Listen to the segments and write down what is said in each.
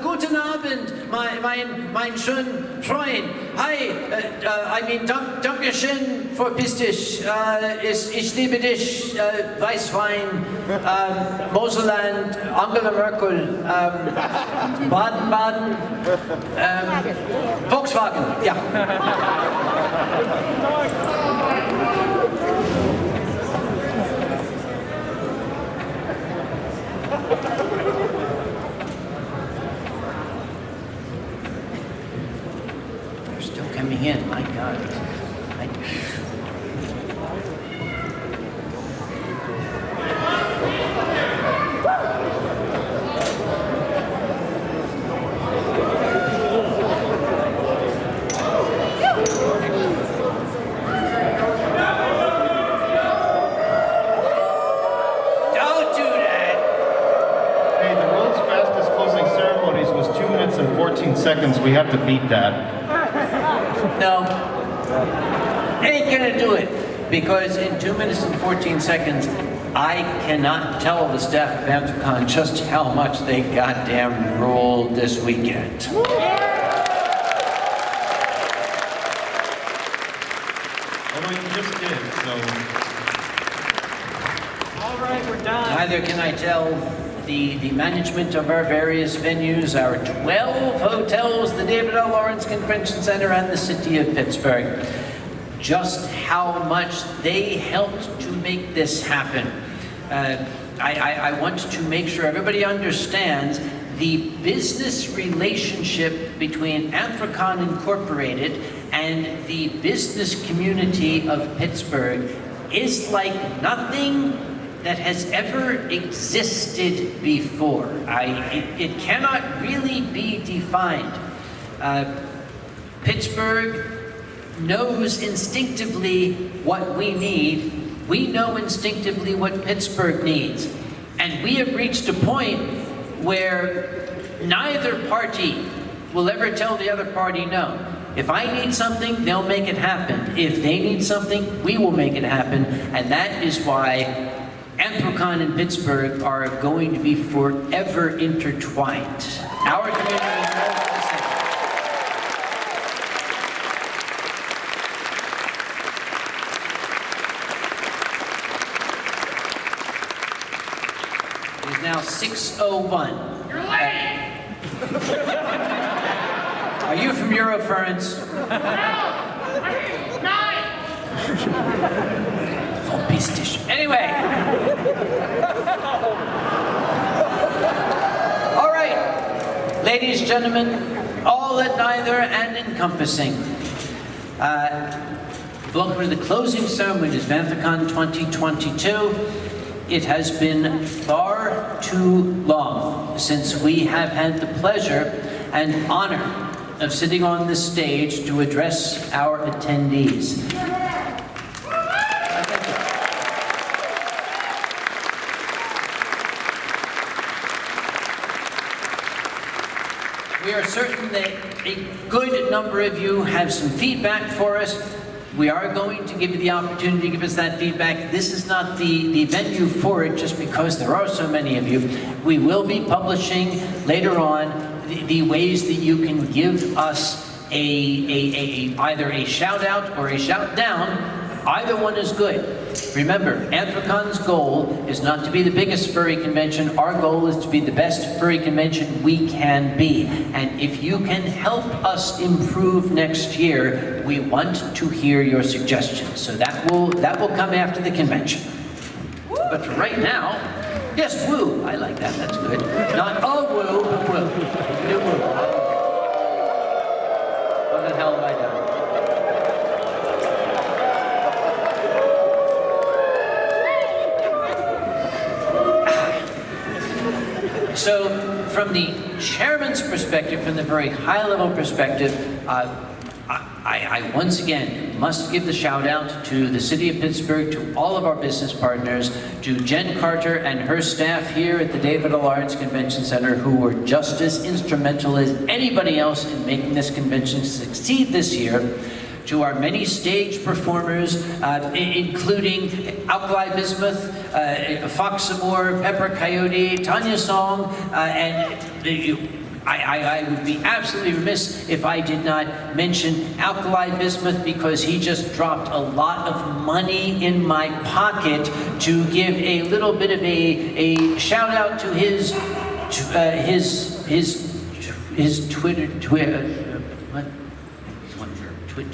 guten Abend, mein schönen Freund. Hi, Dankeschön für dich. Ich liebe dich, Weißwein, Moselland, Angela Merkel, Baden-Baden, Volkswagen, ja. They're still coming in, my God. Don't do that! Hey, the world's fastest closing ceremonies was 2 minutes and 14 seconds. We have to beat that. No, ain't gonna do it, because in 2 minutes and 14 seconds, I cannot tell the staff of Anthrocon just how much they goddamn rolled this weekend. Although you just did, so... All right, we're done. Neither can I tell the management of our various venues, our 12 hotels, the David L. Lawrence Convention Center, and the city of Pittsburgh, just how much they helped to make this happen. I want to make sure everybody understands the business relationship between Anthrocon Incorporated and the business community of Pittsburgh is like nothing that has ever existed before. It cannot really be defined. Pittsburgh knows instinctively what we need. We know instinctively what Pittsburgh needs. And we have reached a point where neither party will ever tell the other party no. If I need something, they'll make it happen. If they need something, we will make it happen. And that is why Anthrocon and Pittsburgh are going to be forever intertwined. Our community is all the same. It is now 6:01. You're late. Are you from Eurofurence? No, 9. Full piece of tissue. Anyway. All right, ladies, gentlemen, all at neither and encompassing. Welcome to the closing ceremonies of Anthrocon 2022. It has been far too long since we have had the pleasure and honor of sitting on this stage to address our attendees. We are certain that a good number of you have some feedback for us. We are going to give you the opportunity to give us that feedback. This is not the venue for it just because there are so many of you. We will be publishing later on the ways that you can give us either a shout out or a shout down. Either one is good. Remember, Anthrocon's goal is not to be the biggest furry convention. Our goal is to be the best furry convention we can be. And if you can help us improve next year, we want to hear your suggestions. So that will come after the convention. But for right now, yes, woo. I like that. That's good. Not oh woo, but woo. Do woo. What the hell have I done? So, from the chairman's perspective, from the very high-level perspective, I once again must give the shout out to the city of Pittsburgh, to all of our business partners, to Jen Carter and her staff here at the David L. Lawrence Convention Center, who were just as instrumental as anybody else in making this convention succeed this year. To our many stage performers, including Alkali Bismuth, Fox Amore, Pepper Coyote, Tanya Song, and I would be absolutely remiss if I did not mention Alkali Bismuth, because he just dropped a lot of money in my pocket to give a little bit of a shout out to his Twitter, what?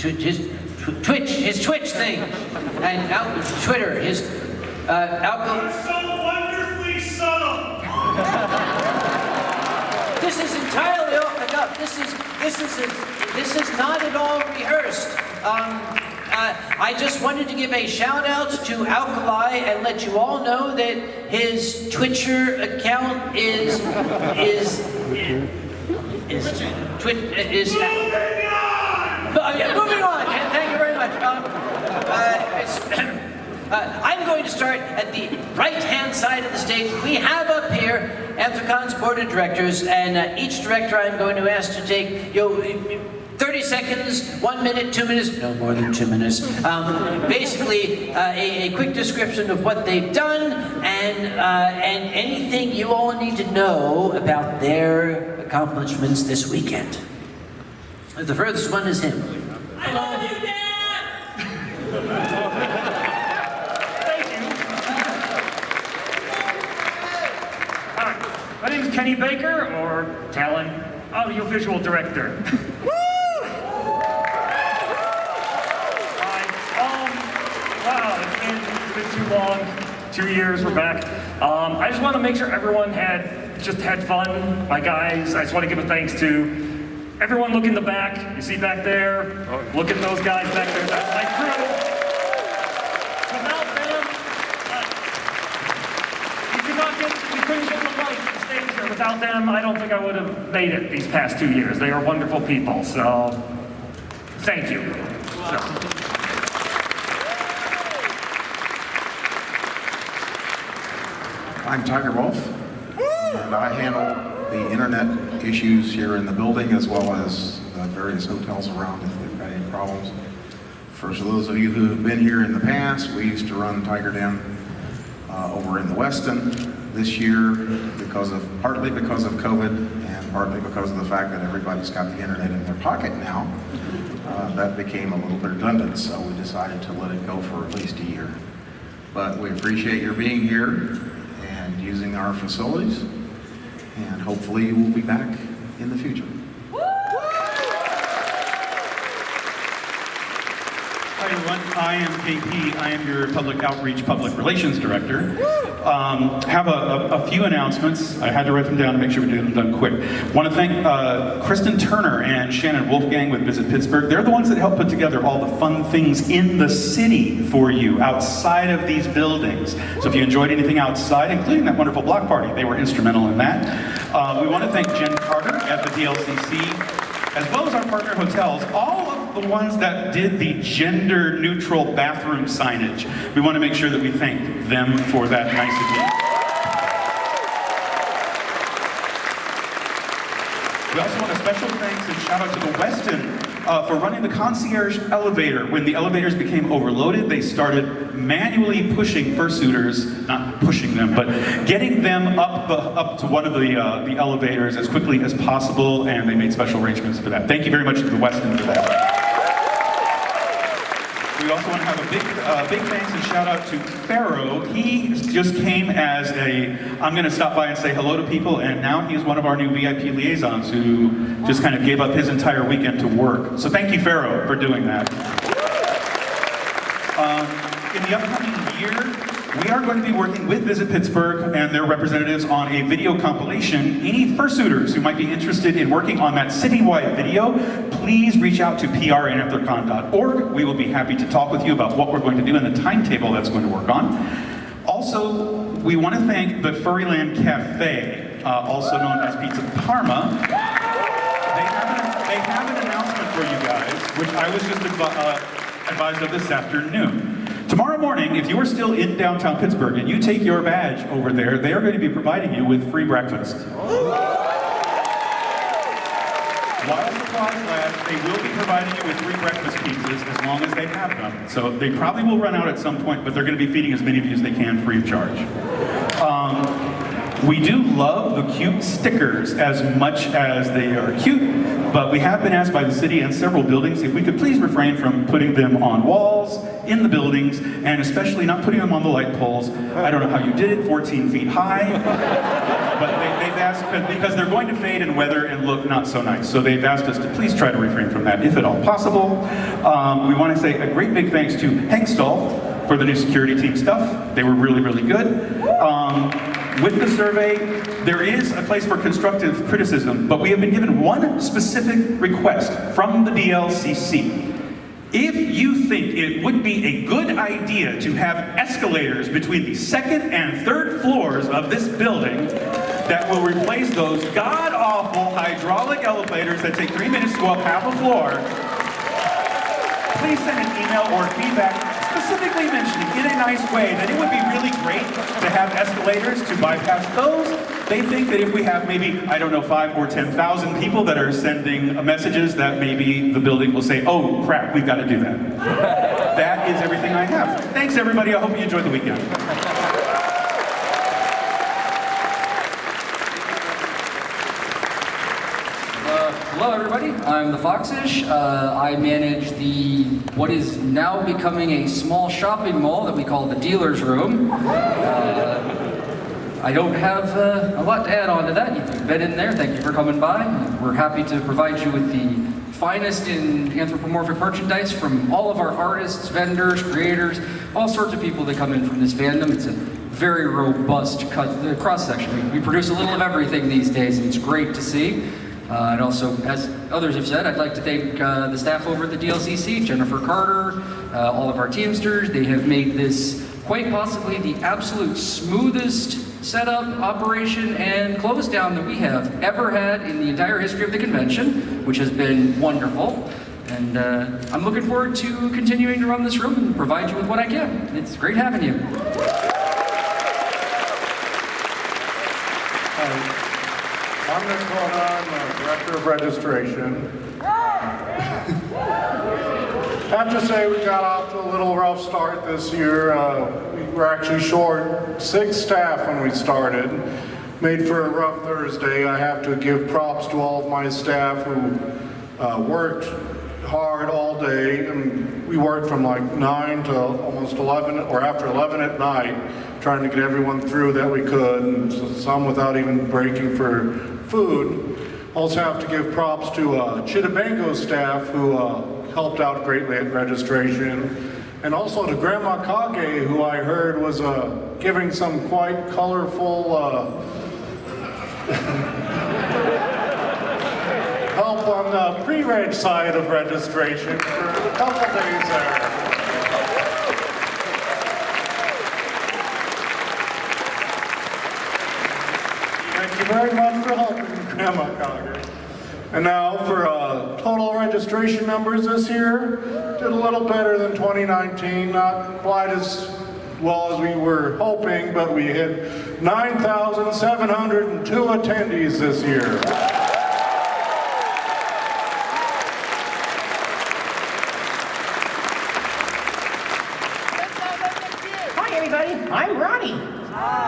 His Twitch thing, and Twitter, his You're so wonderfully subtle. This is entirely off the cuff. This is not at all rehearsed. I just wanted to give a shout out to Alkali and let you all know that his Twitcher account is moving on. And thank you very much. I'm going to start at the right-hand side of the stage. We have up here Anthrocon's board of directors, and each director I'm going to ask to take 30 seconds, 1 minute, 2 minutes, no more than 2 minutes. Basically, a quick description of what they've done and anything you all need to know about their accomplishments this weekend. The furthest one is him. I love you, Dad! Thank you. Hi, my name is Kenny Baker, or Talon, audiovisual director. Wow, it's been too long. 2 years, we're back. I just want to make sure everyone had fun. My guys, I just want to give a thanks to everyone. Look in the back. You see back there? Look at those guys back there. That's my crew. Without them, we couldn't get the lights to stage here. Without them, I don't think I would have made it these past 2 years. They are wonderful people, so thank you. So. I'm Tiger Wolf, and I handle the internet issues here in the building as well as the various hotels around if they've got any problems. For those of you who have been here in the past, we used to run Tiger Den over in the Westin. This year, partly because of COVID and partly because of the fact that everybody's got the internet in their pocket now, that became a little bit redundant, so we decided to let it go for at least a year. But we appreciate your being here and using our facilities, and hopefully you will be back in the future. Hi everyone, I am KP. I am your Public Outreach, Public Relations Director. Have a few announcements. I had to write them down to make sure we get them done quick. Want to thank Kristen Turner and Shannon Wolfgang with Visit Pittsburgh. They're the ones that help put together all the fun things in the city for you outside of these buildings. So if you enjoyed anything outside, including that wonderful block party, they were instrumental in that. We want to thank Jen Carter at the DLCC, as well as our partner hotels, all of the ones that did the gender-neutral bathroom signage. We want to make sure that we thank them for that nicety. We also want a special thanks and shout out to the Westin for running the concierge elevator. When the elevators became overloaded, they started manually pushing fursuiters, not pushing them, but getting them up to one of the elevators as quickly as possible, and they made special arrangements for that. Thank you very much to the Westin for that. We also want to have a big thanks and shout out to Pharaoh. He just came as I'm going to stop by and say hello to people, and now he is one of our new VIP liaisons who just kind of gave up his entire weekend to work. So thank you, Pharaoh, for doing that. In the upcoming year, we are going to be working with Visit Pittsburgh and their representatives on a video compilation. Any fursuiters who might be interested in working on that citywide video, please reach out to pr@anthrocon.org. We will be happy to talk with you about what we're going to do and the timetable that's going to work on. Also, we want to thank the Furryland Cafe, also known as Pizza Parma. They have an announcement for you guys, which I was just advised of this afternoon. Tomorrow morning, if you are still in downtown Pittsburgh and you take your badge over there, they are going to be providing you with free breakfast. While supplies last, they will be providing you with free breakfast pizzas as long as they have them. So they probably will run out at some point, but they're going to be feeding as many of you as they can free of charge. We do love the cute stickers as much as they are cute, but we have been asked by the city and several buildings if we could please refrain from putting them on walls, in the buildings, and especially not putting them on the light poles. I don't know how you did it, 14 feet high, but they've asked, because they're going to fade and weather and look not so nice. So they've asked us to please try to refrain from that if at all possible. We want to say a great big thanks to Hengstall for the new security team stuff. They were really, really good. With the survey, there is a place for constructive criticism, but we have been given one specific request from the DLCC. If you think it would be a good idea to have escalators between the second and third floors of this building that will replace those god-awful hydraulic elevators that take 3 minutes to go up half a floor, please send an email or feedback specifically mentioning in a nice way that it would be really great to have escalators to bypass those. They think that if we have maybe, I don't know, 5,000 or 10,000 people that are sending messages that maybe the building will say, oh crap, we've got to do that. That is everything I have. Thanks everybody, I hope you enjoyed the weekend. Hello everybody, I'm the Foxish. I manage what is now becoming a small shopping mall that we call the Dealer's Room. I don't have a lot to add on to that. If you've been in there, thank you for coming by. We're happy to provide you with the finest in anthropomorphic merchandise from all of our artists, vendors, creators, all sorts of people that come in from this fandom. It's a very robust cross-section. We produce a little of everything these days, and it's great to see. And also, as others have said, I'd like to thank the staff over at the DLCC, Jennifer Carter, all of our Teamsters. They have made this quite possibly the absolute smoothest setup, operation, and close down that we have ever had in the entire history of the convention, which has been wonderful. And I'm looking forward to continuing to run this room and provide you with what I can. It's great having you. I'm Nick Corona, I'm the Director of Registration. I have to say we got off to a little rough start this year. We were actually short 6 staff when we started. Made for a rough Thursday. I have to give props to all of my staff who worked hard all day. And we worked from like 9 to almost 11, or after 11 at night, trying to get everyone through that we could, and some without even breaking for food. Also have to give props to Chitabango staff who helped out greatly at registration. And also to Grandma Kage, who I heard was giving some quite colorful help on the pre-reg side of registration for a couple days there. Thank you very much for helping, Grandma Kage. And now for total registration numbers this year, did a little better than 2019, not quite as well as we were hoping, but we hit 9,702 attendees this year. Hi everybody, I'm Ronnie. Hi.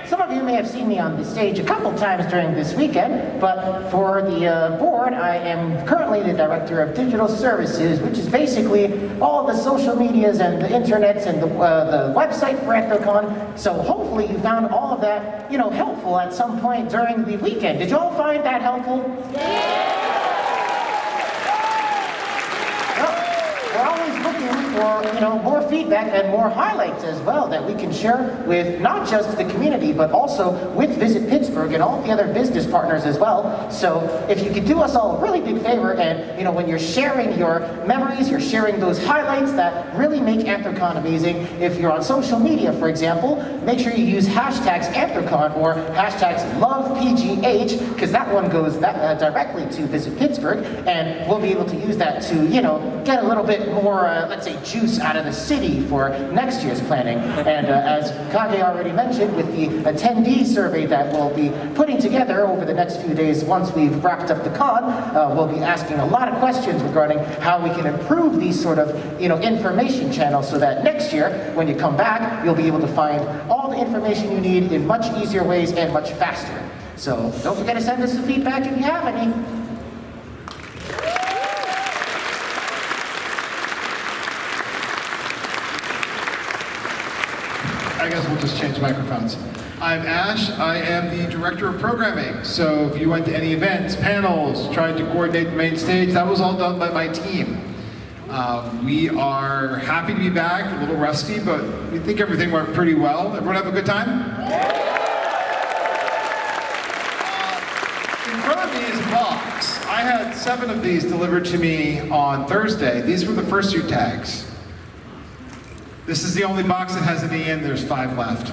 Some of you may have seen me on the stage a couple times during this weekend, but for the board, I am currently the Director of Digital Services, which is basically all the social medias and the internets and the website for Anthrocon. So hopefully you found all of that, helpful at some point during the weekend. Did you all find that helpful? Yeah! We're always looking for, more feedback and more highlights as well that we can share with not just the community, but also with Visit Pittsburgh and all the other business partners as well. So if you could do us all a really big favor and, when you're sharing your memories, you're sharing those highlights that really make Anthrocon amazing. If you're on social media, for example, make sure you use hashtags Anthrocon or hashtags LovePGH, because that one goes directly to Visit Pittsburgh, and we'll be able to use that to, get a little bit more let's say, juice out of the city for next year's planning. And as Kage already mentioned, with the attendee survey that we'll be putting together over the next few days once we've wrapped up the con, we'll be asking a lot of questions regarding how we can improve these sort of, information channels so that next year, when you come back, you'll be able to find all the information you need in much easier ways and much faster. So don't forget to send us some feedback if you have any. I guess we'll just change microphones. I'm Ash. I am the Director of Programming. So if you went to any events, panels, tried to coordinate the main stage, that was all done by my team. We are happy to be back, a little rusty, but we think everything went pretty well. Everyone have a good time? In front of me is a box. I had 7 of these delivered to me on Thursday. These were the fursuit tags. This is the only box that has any in. There's 5 left.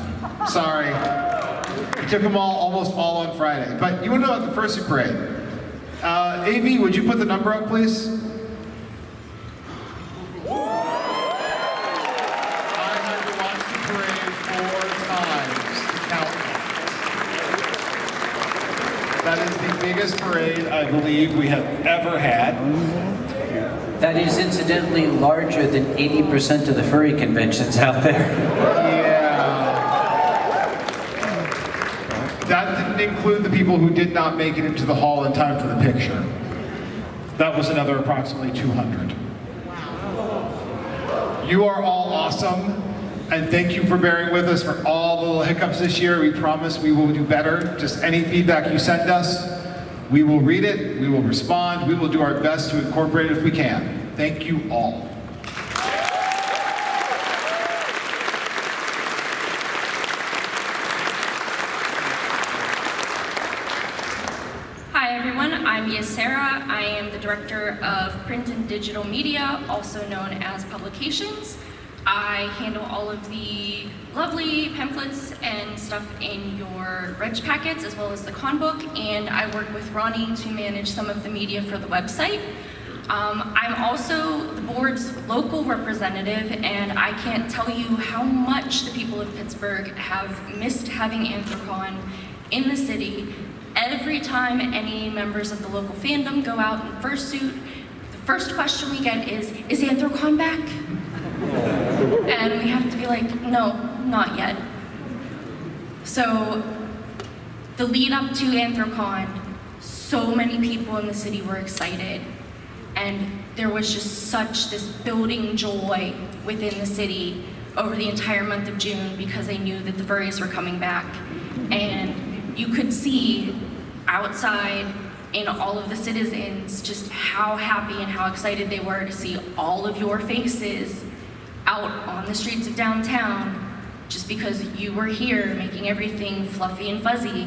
Sorry. I took them almost all on Friday. But you want to know about the fursuit parade? AV, would you put the number up, please? I had to watch the parade 4 times to count. That is the biggest parade I believe we have ever had. That is incidentally larger than 80% of the furry conventions out there. Yeah. That didn't include the people who did not make it into the hall in time for the picture. That was another approximately 200. You are all awesome, and thank you for bearing with us for all the little hiccups this year. We promise we will do better. Just any feedback you send us, we will read it, we will respond, we will do our best to incorporate it if we can. Thank you all. Hi everyone, I'm Yasera. I am the Director of Print and Digital Media, also known as Publications. I handle all of the lovely pamphlets and stuff in your reg packets, as well as the con book, and I work with Ronnie to manage some of the media for the website. I'm also the board's local representative, and I can't tell you how much the people of Pittsburgh have missed having Anthrocon in the city. Every time any members of the local fandom go out in fursuit, the first question we get is Anthrocon back? And we have to be like, no, not yet. So the lead up to Anthrocon, so many people in the city were excited, and there was just such this building joy within the city over the entire month of June because they knew that the furries were coming back. And you could see outside in all of the citizens just how happy and how excited they were to see all of your faces out on the streets of downtown just because you were here making everything fluffy and fuzzy.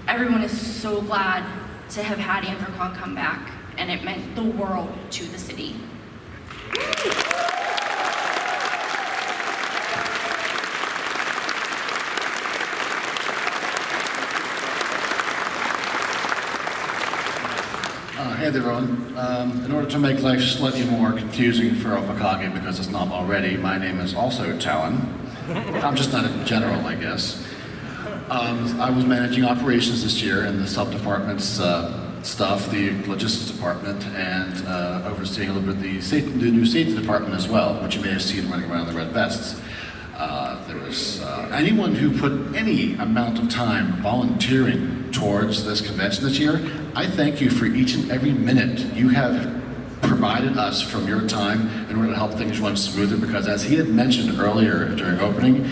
Everyone is so glad to have had Anthrocon come back, and it meant the world to the city. Hey there, everyone. In order to make life slightly more confusing for Okage, because it's not already, my name is also Talon. I'm just not a general, I guess. I was managing operations this year in the sub-department's stuff, the logistics department, and overseeing a little bit the new safety department as well, which you may have seen running around in the red vests. There was anyone who put any amount of time volunteering towards this convention this year. I thank you for each and every minute you have provided us from your time in order to help things run smoother, because as he had mentioned earlier during opening,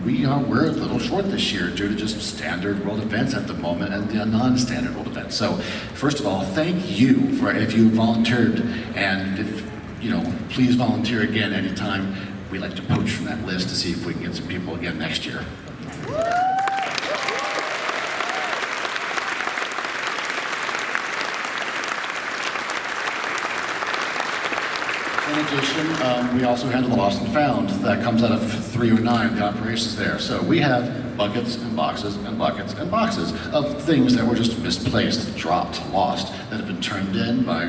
we're a little short this year due to just standard world events at the moment and the non-standard world events. So first of all, thank you for if you volunteered, and if, please volunteer again anytime. We like to poach from that list to see if we can get some people again next year. In addition, we also handle the lost and found. That comes out of 309, the operations there. So we have buckets and boxes and buckets and boxes of things that were just misplaced, dropped, lost, that have been turned in by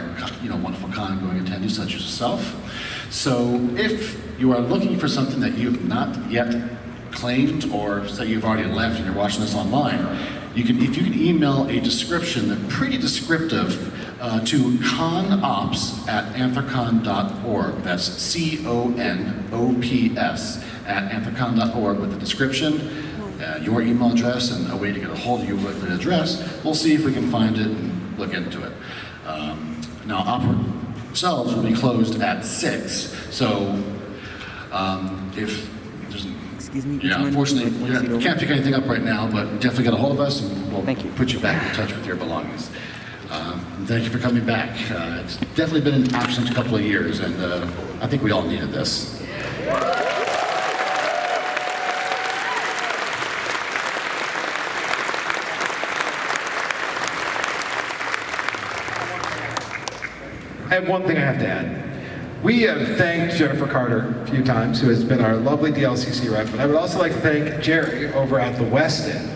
wonderful con-going attendees such as yourself. So if you are looking for something that you have not yet claimed, or say you've already left and you're watching this online, if you can email a description that's pretty descriptive to conops@anthrocon.org. That's CONOPS@anthrocon.org with the description, your email address, and a way to get a hold of you with the address. We'll see if we can find it and look into it. Now, ourselves will be closed at 6. So if there's, unfortunately, you can't pick anything up right now, but definitely get a hold of us and we'll put you back in touch with your belongings. And thank you for coming back. It's definitely been an absent couple of years, and I think we all needed this. I have one thing I have to add. We have thanked Jennifer Carter a few times, who has been our lovely DLCC rep, but I would also like to thank Jerry over at the Westin,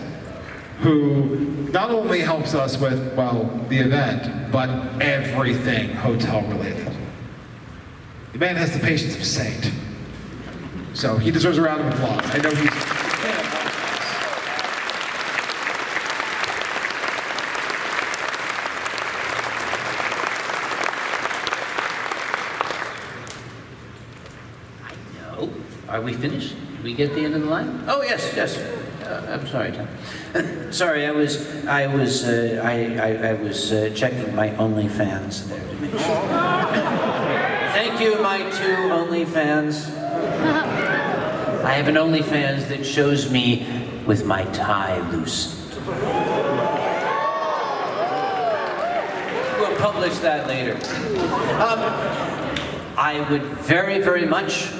who not only helps us with, well, the event, but everything hotel related. The man has the patience of a saint. So he deserves a round of applause. I know he's... Are we finished? Did we get the end of the line? Oh, yes, yes. I'm sorry, Tom. Sorry, I was checking my OnlyFans there to make sure. Thank you, my 2 OnlyFans. I have an OnlyFans that shows me with my tie loosened. We'll publish that later. I would very, very much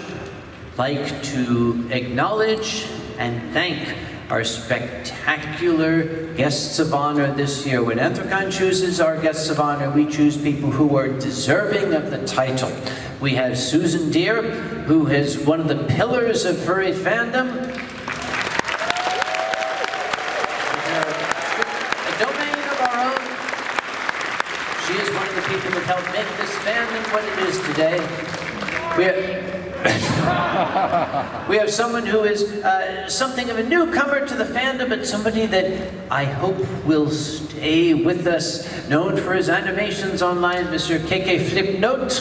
like to acknowledge and thank our spectacular guests of honor this year. When Anthrocon chooses our guests of honor, we choose people who are deserving of the title. We have Susan Deere, who is one of the pillars of furry fandom. A domain of our own. She is one of the people that helped make this fandom what it is today. We have someone who is something of a newcomer to the fandom, but somebody that I hope will stay with us, known for his animations online, Mr. KK Flipnote.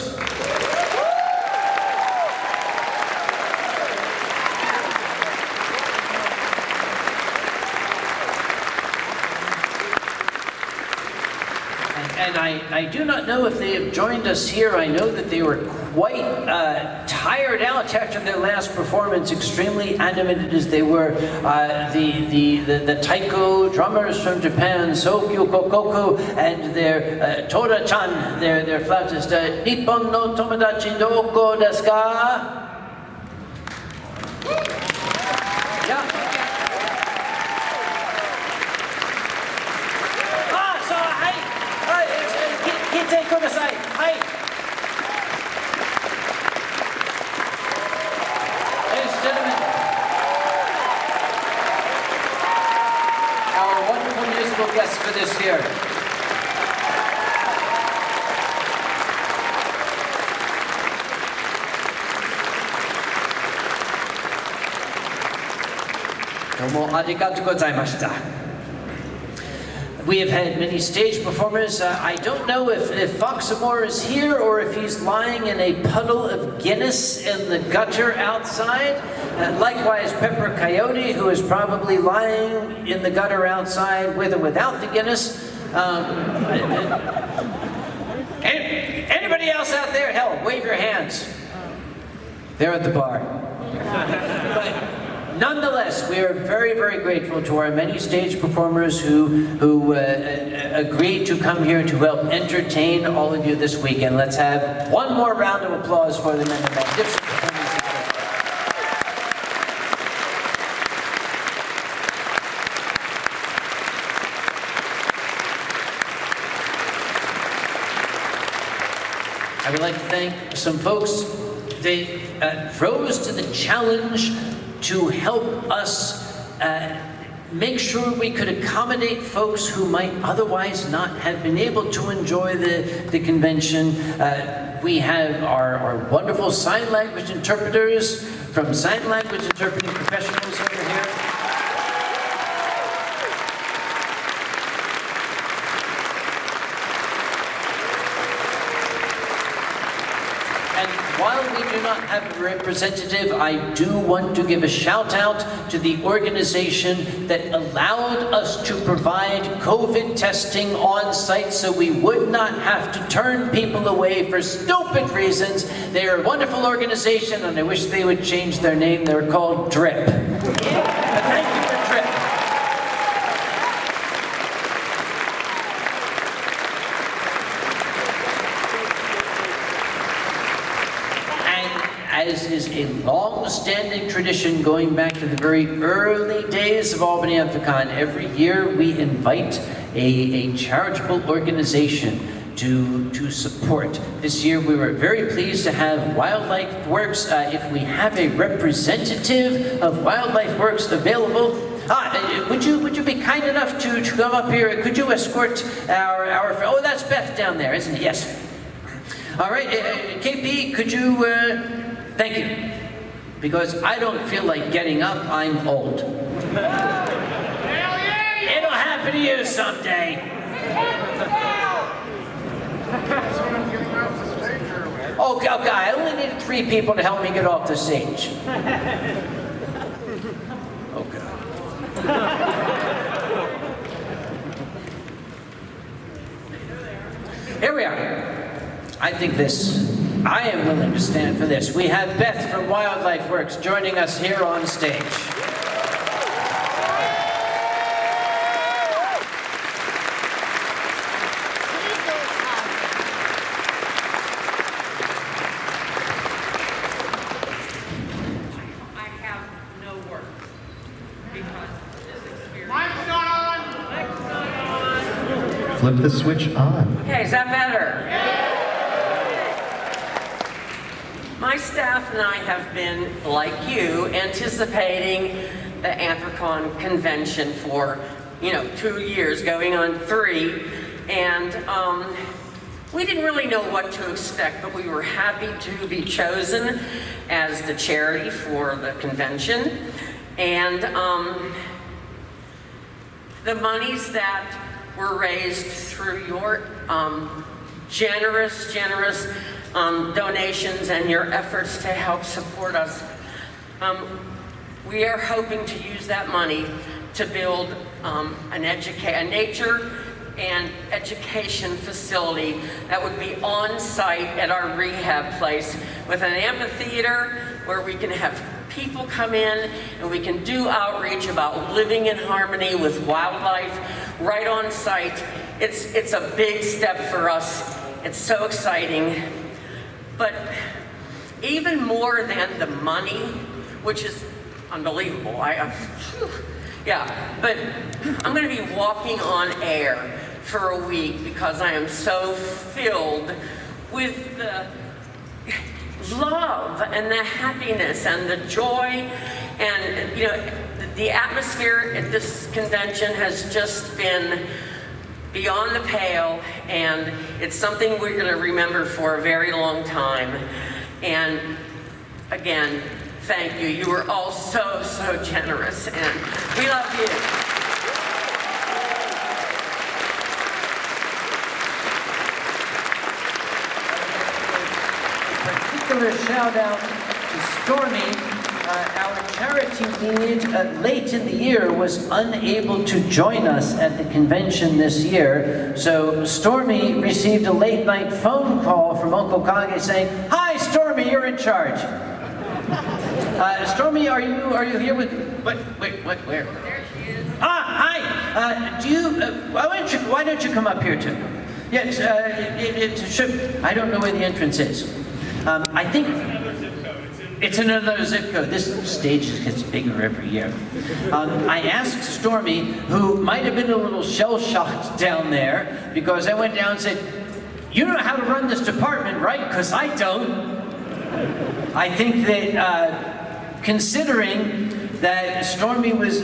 And I do not know if they have joined us here. I know that they were quite tired out after their last performance, extremely animated as they were. The taiko drummers from Japan, Sokyu Kokoku, and their Tora-chan, their flautist, Nippon no Tomodachi Doko desu ka? Yeah. Ladies and gentlemen, our wonderful musical guests for this year. Domo arigatou gozaimashita. We have had many stage performers. I don't know if Foxamore is here or if he's lying in a puddle of Guinness in the gutter outside. Likewise, Pepper Coyote, who is probably lying in the gutter outside with or without the Guinness. Anybody else out there? Hell, wave your hands. They're at the bar. But nonetheless, we are very, very grateful to our many stage performers who agreed to come here to help entertain all of you this weekend. Let's have one more round of applause for them and the magnificent performance. I would like to thank some folks. They rose to the challenge to help us make sure we could accommodate folks who might otherwise not have been able to enjoy the convention. We have our wonderful sign language interpreters from Sign Language Interpreting Professionals over here. And while we do not have a representative, I do want to give a shout out to the organization that allowed us to provide COVID testing on site so we would not have to turn people away for stupid reasons. They are a wonderful organization and I wish they would change their name. They're called DRIP. Thank you for DRIP. As is a long-standing tradition going back to the very early days of Albany Anthrocon, every year we invite a charitable organization to support. This year we were very pleased to have Wildlife Works. If we have a representative of Wildlife Works available, would you be kind enough to come up here? Could you escort our oh, that's Beth down there, isn't it? Yes. All right, KP, could you... Thank you. Because I don't feel like getting up, I'm old. It'll happen to you someday. Okay, I only needed 3 people to help me get off the stage. Okay. Here we are. I think I am willing to stand for this. We have Beth from Wildlife Works joining us here on stage. I have no words because this experience. Mic's not on! Mic's not on! Flip the switch on. Okay, is that better? My staff and I have been, like you, anticipating the Anthrocon convention for, 2 years, going on 3, and we didn't really know what to expect, but we were happy to be chosen as the charity for the convention, and the monies that were raised through your generous donations and your efforts to help support us. We are hoping to use that money to build a nature and education facility that would be on site at our rehab place with an amphitheater where we can have people come in and we can do outreach about living in harmony with wildlife right on site. It's a big step for us. It's so exciting. But even more than the money, which is unbelievable, but I'm going to be walking on air for a week because I am so filled with the love and the happiness and the joy, and the atmosphere at this convention has just been beyond the pale, and it's something we're going to remember for a very long time. And again, thank you. You were all so generous, and we love you. A particular shout out to Stormy. Our charity lead late in the year was unable to join us at the convention this year, so Stormy received a late night phone call from Uncle Kage saying, "Hi Stormy, you're in charge." Stormy, are you here with, where? There she is. Hi, why don't you come up here too? Yes, it should, I don't know where the entrance is. I think, it's another zip code. This stage gets bigger every year. I asked Stormy, who might have been a little shell-shocked down there, because I went down and said, "You know how to run this department, right? Because I don't." I think that considering that Stormy was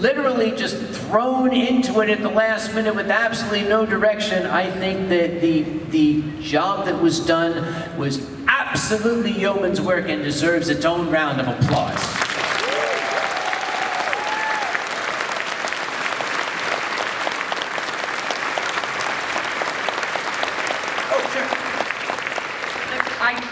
literally just thrown into it at the last minute with absolutely no direction. I think that the job that was done was absolutely yeoman's work and deserves its own round of applause.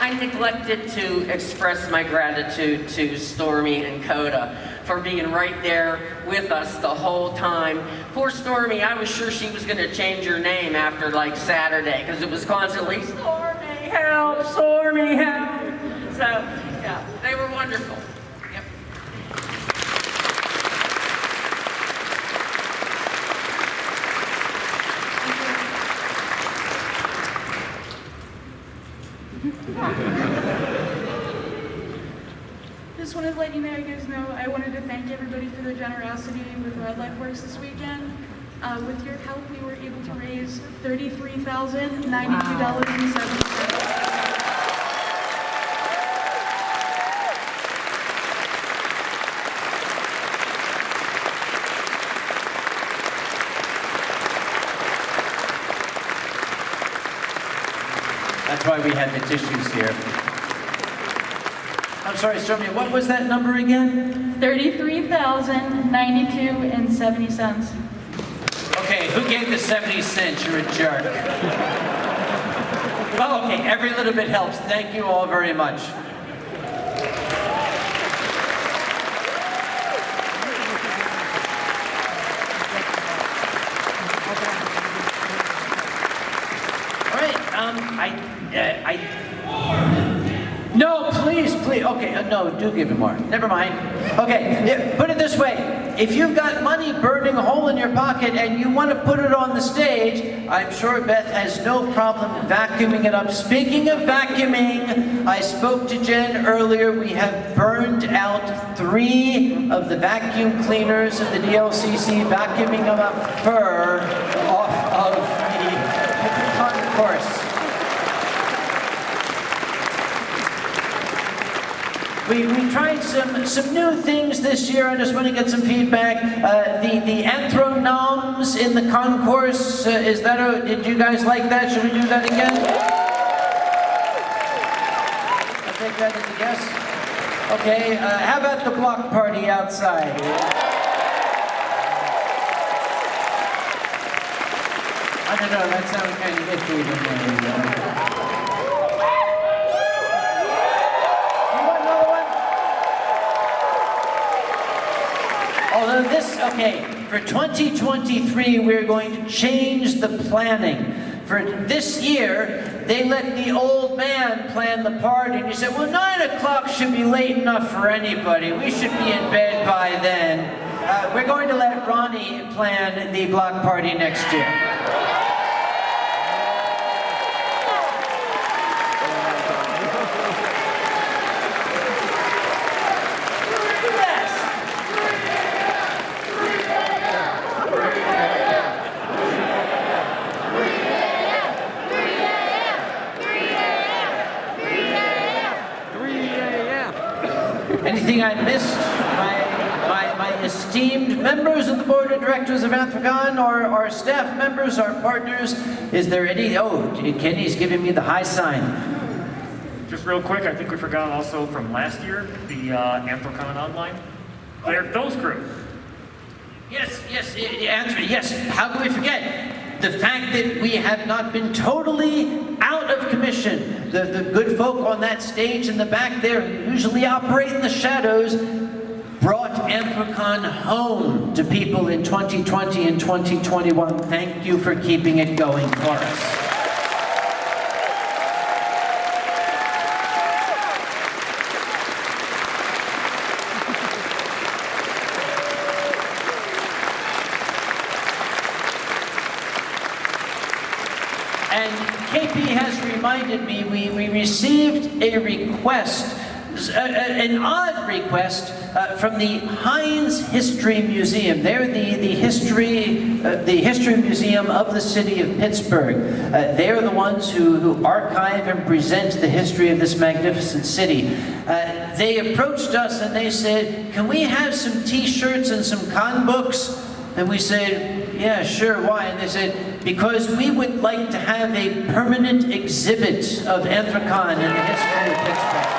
I neglected to express my gratitude to Stormy and Coda for being right there with us the whole time. Poor Stormy, I was sure she was going to change her name after like Saturday because it was constantly, Stormy, help, Stormy, help. So, yeah, they were wonderful. Yep. Just wanted to let you guys know, I wanted to thank everybody for their generosity with Wildlife Works this weekend. With your help, we were able to raise $33,092.70. That's why we had the tissues here. I'm sorry, Stormy, what was that number again? $33,092.70. Okay, who gave the 70 cents? You're a jerk. Well, okay, every little bit helps. Thank you all very much. All right, no, please, okay, no, do give him more. Never mind. Okay, yeah, put it this way. If you've got money burning a hole in your pocket and you want to put it on the stage, I'm sure Beth has no problem vacuuming it up. Speaking of vacuuming, I spoke to Jen earlier. We have burned out 3 of the vacuum cleaners of the DLCC, vacuuming them up fur off of the concourse. We tried some new things this year. I just want to get some feedback. The Anthrocons in the concourse, did you guys like that? Should we do that again? I'll take that as a yes. Okay, how about the block party outside? I don't know, that sounded kind of iffy to me. Although okay, for 2023, we're going to change the planning. For this year, they let the old man plan the party, and he said, well, 9 o'clock should be late enough for anybody. We should be in bed by then. We're going to let Ronnie plan the block party next year. Anything I missed? My esteemed members of the board of directors of Anthrocon, or our staff members, our partners, is there any? Oh, Kenny's giving me the high sign. Just real quick, I think we forgot also from last year, the Anthrocon Online. Those crew. Yes, yes, how can we forget? The fact that we have not been totally out of commission. The good folk on that stage in the back there who usually operate in the shadows brought Anthrocon home to people in 2020 and 2021. Thank you for keeping it going for us. And KP has reminded me, we received a request, an odd request from the Heinz History Museum. They're the history History Museum of the city of Pittsburgh. They're the ones who archive and present the history of this magnificent city. They approached us and they said, can we have some t-shirts and some con books? And we said, yeah, sure, why? And they said, because we would like to have a permanent exhibit of Anthrocon and the history of Pittsburgh.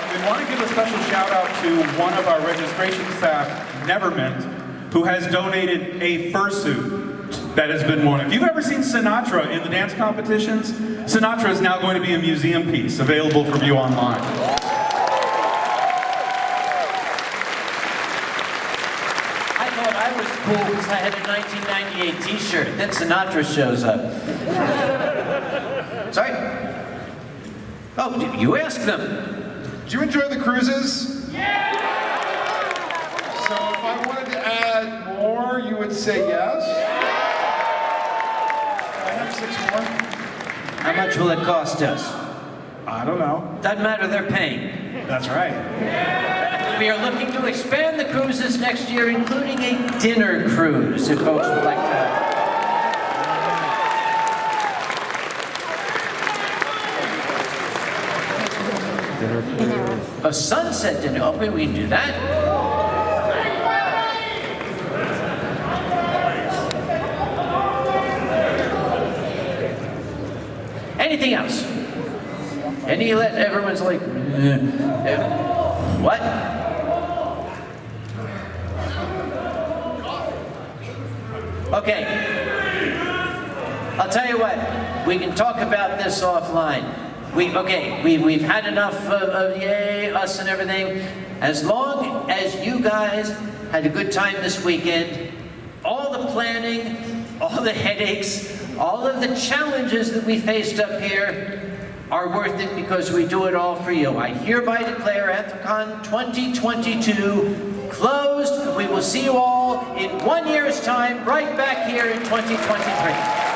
We want to give a special shout out to one of our registration staff, Nevermint, who has donated a fursuit that has been worn. If you've ever seen Sinatra in the dance competitions, Sinatra is now going to be a museum piece available for view online. I thought I was cool because I had a 1998 t-shirt. Then Sinatra shows up. Sorry? Oh, you asked them. Did you enjoy the cruises? Yeah! So if I wanted to add more, you would say yes? I have 6 more. How much will it cost us? I don't know. Doesn't matter, they're paying. That's right. We are looking to expand the cruises next year, including a dinner cruise, if folks would like that. A sunset dinner. Oh, we can do that. Anything else? Everyone's like, what? Okay. I'll tell you what. We can talk about this offline. We've had enough of yay, us and everything. As long as you guys had a good time this weekend, all the planning, all the headaches, all of the challenges that we faced up here are worth it because we do it all for you. I hereby declare Anthrocon 2022 closed. We will see you all in 1 year's time, right back here in 2023.